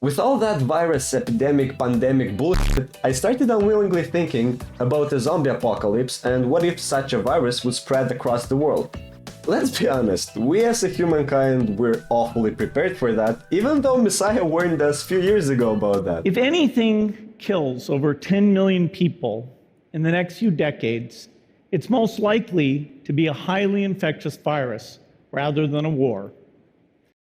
With all that virus, epidemic, pandemic bullshit, I started unwillingly thinking about a zombie apocalypse and what if such a virus would spread across the world. Let's be honest, we as a humankind were awfully prepared for that, even though Messiah warned us a few years ago about that. If anything kills over 10 million people in the next few decades, it's most likely to be a highly infectious virus rather than a war.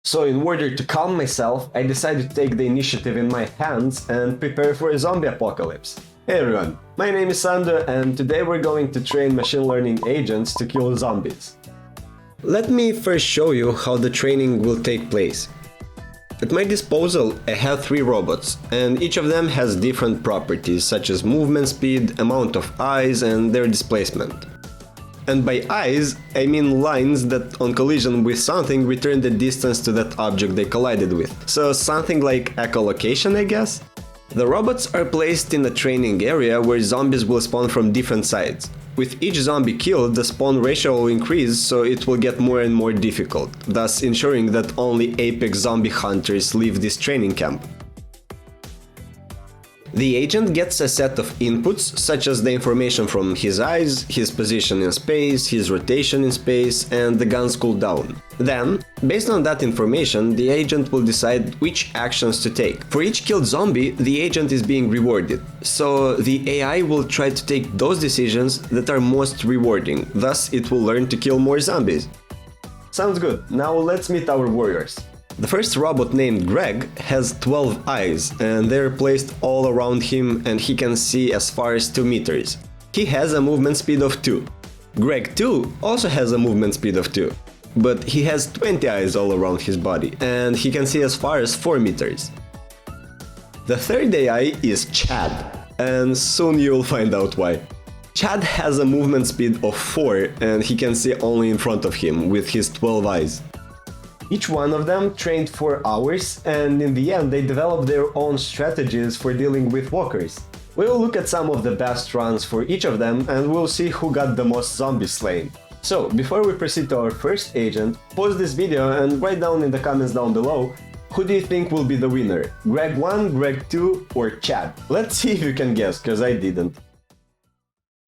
So in order to calm myself, I decided to take the initiative in my hands and prepare for a zombie apocalypse. Hey everyone, my name is Sando and today we're going to train machine learning agents to kill zombies. Let me first show you how the training will take place. At my disposal, I have 3 robots, and each of them has different properties such as movement speed, amount of eyes, and their displacement. And by eyes, I mean lines that on collision with something return the distance to that object they collided with. So something like echolocation, I guess? The robots are placed in a training area where zombies will spawn from different sides. With each zombie killed, the spawn ratio will increase, so it will get more and more difficult, thus ensuring that only apex zombie hunters leave this training camp. The agent gets a set of inputs, such as the information from his eyes, his position in space, his rotation in space, and the gun's cooldown. Then, based on that information, the agent will decide which actions to take. For each killed zombie, the agent is being rewarded, so the AI will try to take those decisions that are most rewarding, thus it will learn to kill more zombies. Sounds good, now let's meet our warriors. The first robot, named Greg, has 12 eyes, and they're placed all around him and he can see as far as 2 meters. He has a movement speed of 2. Greg 2 also has a movement speed of 2, but he has 20 eyes all around his body, and he can see as far as 4 meters. The third AI is Chad, and soon you'll find out why. Chad has a movement speed of 4, and he can see only in front of him with his 12 eyes. Each one of them trained for hours, and in the end they developed their own strategies for dealing with walkers. We'll look at some of the best runs for each of them and we'll see who got the most zombies slain. So, before we proceed to our first agent, pause this video and write down in the comments down below who do you think will be the winner, Greg 1, Greg 2 or Chad? Let's see if you can guess, cause I didn't.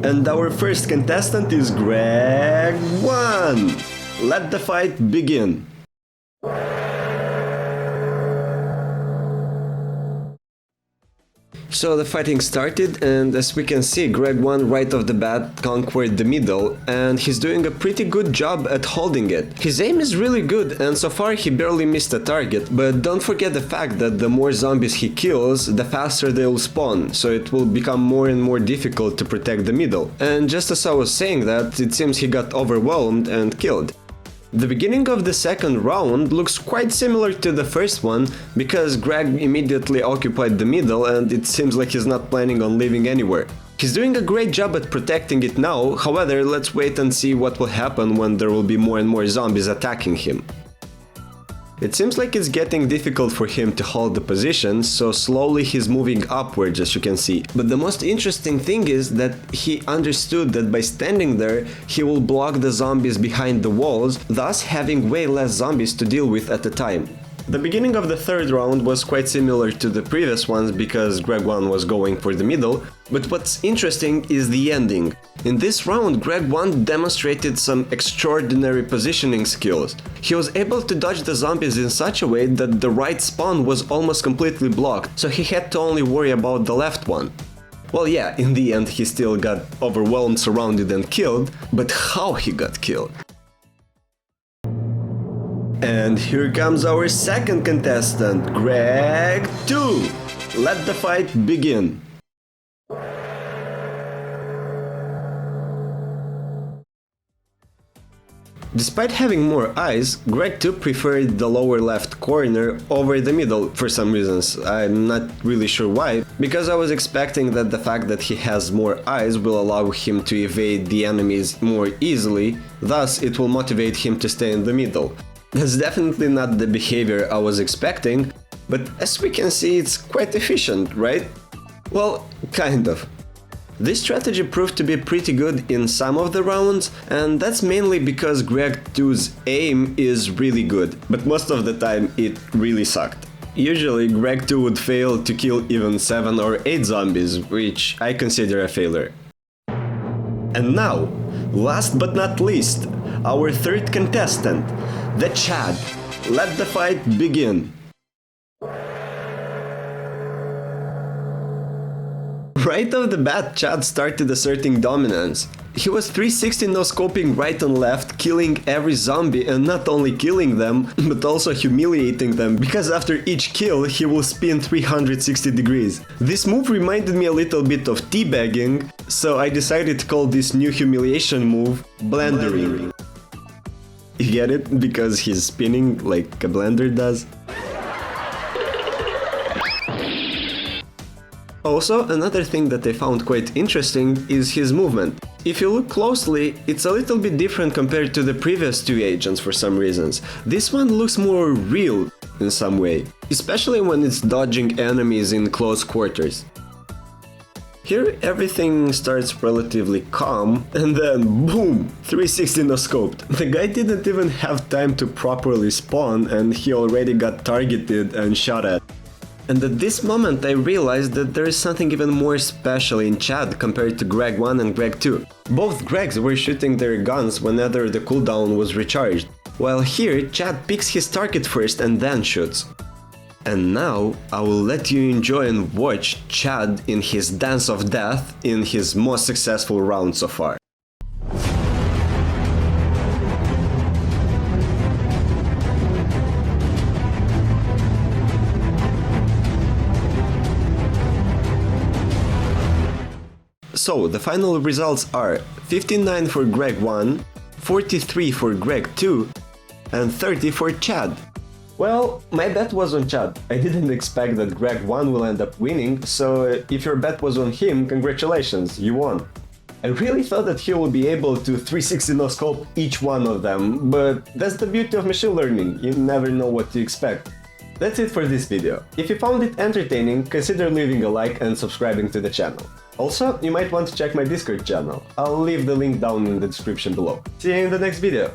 And our first contestant is Greg 1! Let the fight begin! So the fighting started, and as we can see, Greg 1 right off the bat conquered the middle, and he's doing a pretty good job at holding it. His aim is really good, and so far he barely missed a target, but don't forget the fact that the more zombies he kills, the faster they'll spawn, so it will become more and more difficult to protect the middle. And just as I was saying that, it seems he got overwhelmed and killed. The beginning of the second round looks quite similar to the first one, because Greg immediately occupied the middle and it seems like he's not planning on leaving anywhere. He's doing a great job at protecting it now, however, let's wait and see what will happen when there will be more and more zombies attacking him. It seems like it's getting difficult for him to hold the position, so slowly he's moving upwards, as you can see. But the most interesting thing is that he understood that by standing there, he will block the zombies behind the walls, thus having way less zombies to deal with at a time. The beginning of the third round was quite similar to the previous ones because Greg 1 was going for the middle, but what's interesting is the ending. In this round, Greg 1 demonstrated some extraordinary positioning skills. He was able to dodge the zombies in such a way that the right spawn was almost completely blocked, so he had to only worry about the left one. Well, yeah, in the end he still got overwhelmed, surrounded and killed, but how he got killed? And here comes our second contestant, Greg 2! Let the fight begin! Despite having more eyes, Greg 2 preferred the lower left corner over the middle for some reasons. I'm not really sure why, because I was expecting that the fact that he has more eyes will allow him to evade the enemies more easily, thus it will motivate him to stay in the middle. That's definitely not the behavior I was expecting, but as we can see, it's quite efficient, right? Well, kind of. This strategy proved to be pretty good in some of the rounds, and that's mainly because Greg 2's aim is really good, but most of the time it really sucked. Usually Greg 2 would fail to kill even 7 or 8 zombies, which I consider a failure. And now, last but not least, our third contestant, the Chad. Let the fight begin. Right off the bat, Chad started asserting dominance. He was 360 no-scoping right and left, killing every zombie, and not only killing them, but also humiliating them, because after each kill he will spin 360 degrees. This move reminded me a little bit of teabagging, so I decided to call this new humiliation move blendering. You get it? Because he's spinning like a blender does. Also, another thing that I found quite interesting is his movement. If you look closely, it's a little bit different compared to the previous two agents for some reasons. This one looks more real in some way, especially when it's dodging enemies in close quarters. Here everything starts relatively calm, and then boom! 360 no-scoped. The guy didn't even have time to properly spawn and he already got targeted and shot at. And at this moment I realized that there is something even more special in Chad compared to Greg 1 and Greg 2. Both Gregs were shooting their guns whenever the cooldown was recharged, while here Chad picks his target first and then shoots. And now I will let you enjoy and watch Chad in his dance of death in his most successful round so far. So, the final results are 59 for Greg 1, 43 for Greg 2, and 30 for Chad. Well, my bet was on Chad. I didn't expect that Greg 1 will end up winning, so if your bet was on him, congratulations, you won. I really thought that he would be able to 360 no-scope each one of them, but that's the beauty of machine learning, you never know what to expect. That's it for this video. If you found it entertaining, consider leaving a like and subscribing to the channel. Also, you might want to check my Discord channel. I'll leave the link down in the description below. See you in the next video!